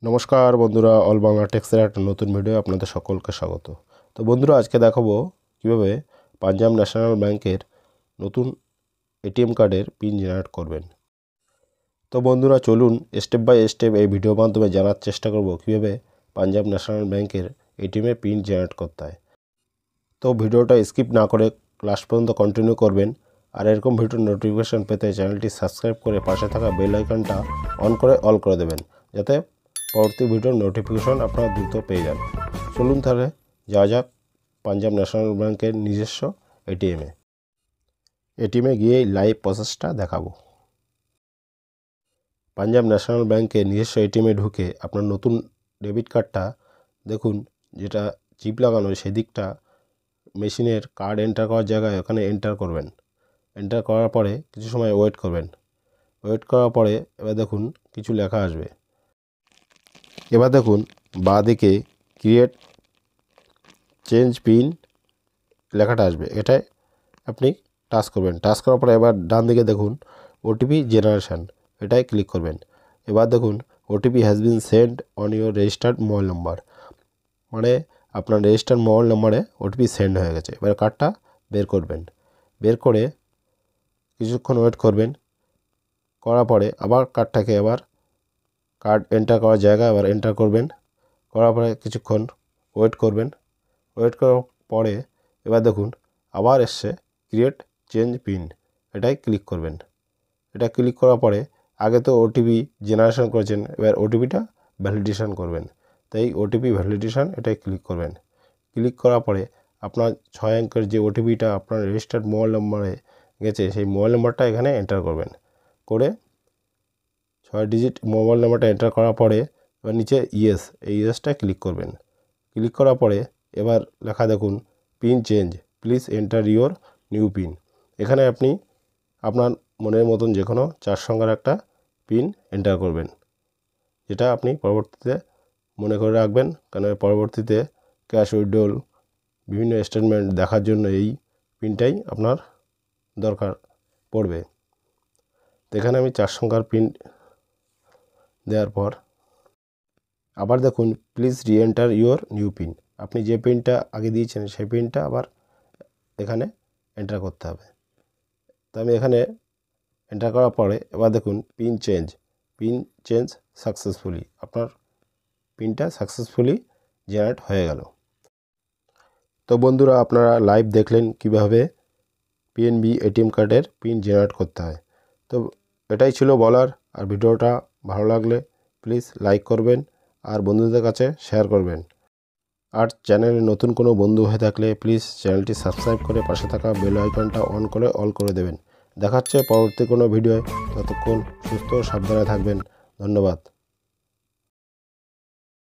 নমস্কার বন্ধুরা, অল বাংলা টেক্সের একটা নতুন ভিডিও আপনাদের সকলকে স্বাগত। তো বন্ধুরা, আজকে দেখাবো কিভাবে পাঞ্জাব ন্যাশনাল ব্যাংকের নতুন এটিএম কার্ডের পিন জেনারেট করবেন। তো বন্ধুরা চলুন স্টেপ বাই স্টেপ এই ভিডিওর মাধ্যমে জানার চেষ্টা করব কিভাবে পাঞ্জাব ন্যাশনাল ব্যাংকের এটিএমে পিন জেনারেট করতে হয়। তো ভিডিওটা স্কিপ না করে লাস্ট পর্যন্ত কন্টিনিউ করবেন। আর এরকম ভিডিওর নোটিফিকেশান পেতে চ্যানেলটি সাবস্ক্রাইব করে পাশে থাকা বেল আইকনটা অন করে অল করে দেবেন, যাতে পরবর্তী ভিডিওর নোটিফিকেশন আপনারা দ্রুত পেয়ে যান। চলুন তাহলে যাওয়া যাক পাঞ্জাব ন্যাশনাল ব্যাংকের নিজস্ব এটিএমে গিয়ে লাইভ প্রসেসটা দেখাবো। পাঞ্জাব ন্যাশনাল ব্যাংকের নিজস্ব এটিএমে ঢুকে আপনার নতুন ডেবিট কার্ডটা দেখুন, যেটা চিপ লাগানো সেদিকটা মেশিনের কার্ড এন্টার করার জায়গায় ওখানে এন্টার করবেন। এন্টার করার পরে কিছু সময় ওয়েট করবেন। ওয়েট করার পরে এবার দেখুন কিছু লেখা আসবে। এবার দেখুন বাঁদিকে ক্রিয়েট চেঞ্জ পিন লেখাটা আসবে, এটাই আপনি টাচ করবেন। টাচ করার পরে এবার ডান দিকে দেখুন ওটিপি জেনারেশান, এটাই ক্লিক করবেন। এবার দেখুন OTP has been send on your registered mobile number, মানে আপনার রেজিস্টার্ড মোবাইল নাম্বারে ওটিপি সেন্ড হয়ে গেছে। এবার কার্ডটা বের করবেন। বের করে কিছুক্ষণ ওয়েট করবেন। করার পরে আবার কার্ডটাকে কার্ড এন্টার করার জায়গা আবার এন্টার করবেন। করার পরে কিছুক্ষণ ওয়েট করবেন। ওয়েট করার পরে এবার দেখুন আবার এসছে ক্রিয়েট চেঞ্জ পিন, এটাই ক্লিক করবেন। এটা ক্লিক করার পরে আগে তো ওটিপি জেনারেশন করেছেন, এবার ওটিপিটা ভ্যালিডেশন করবেন। তাই ওটিপি ভ্যালিডেশন এটাই ক্লিক করবেন। ক্লিক করার পরে আপনার 6 অঙ্কের যে ওটিপিটা আপনার রেজিস্টার্ড মোবাইল নম্বরে গেছে সেই মোবাইল নাম্বারটা এখানে এন্টার করবেন। করে 6 ডিজিট মোবাইল নাম্বারটা এন্টার করার পরে এবার নিচে ইয়েস, এই ইয়েসটা ক্লিক করবেন। ক্লিক করার পরে এবার লেখা দেখুন pin change, please enter your new pin. এখানে আপনি আপনার মনের মতন যে কোনো 4 সংখ্যার একটা পিন এন্টার করবেন, যেটা আপনি পরবর্তীতে মনে করে রাখবেন, কারণ পরবর্তীতে ক্যাশ উইথড্রল বিভিন্ন স্টেটমেন্ট দেখার জন্য এই পিনটাই আপনার দরকার পড়বে। তো এখানে আমি 4 সংখ্যার পিন দেওয়ার পর আবার দেখুন please re-enter your new pin, আপনি যে পিনটা আগে দিয়েছেন সেই পিনটা আবার এখানে এন্টার করতে হবে। তো আমি এখানে এন্টার করার পরে এবার দেখুন পিন চেঞ্জ সাকসেসফুলি, আপনার পিনটা সাকসেসফুলি জেনারেট হয়ে গেল। তো বন্ধুরা, আপনারা লাইভ দেখলেন কিভাবে পিএনবি এটিএম কার্ডের পিন জেনারেট করতে হয়। তো এটাই ছিল বলার। আর ভিডিওটা ভালো লাগলে প্লিজ লাইক করবেন আর বন্ধুদের কাছে শেয়ার করবেন। আর চ্যানেলে নতুন কোনো বন্ধু হয়ে থাকলে প্লিজ চ্যানেলটি সাবস্ক্রাইব করে পাশে থাকা বেল আইকনটা অন করে অল করে দেবেন। দেখাচ্ছে পরবর্তী কোনো ভিডিওয়। ততক্ষণ সুস্থ সাবধানে থাকবেন। ধন্যবাদ।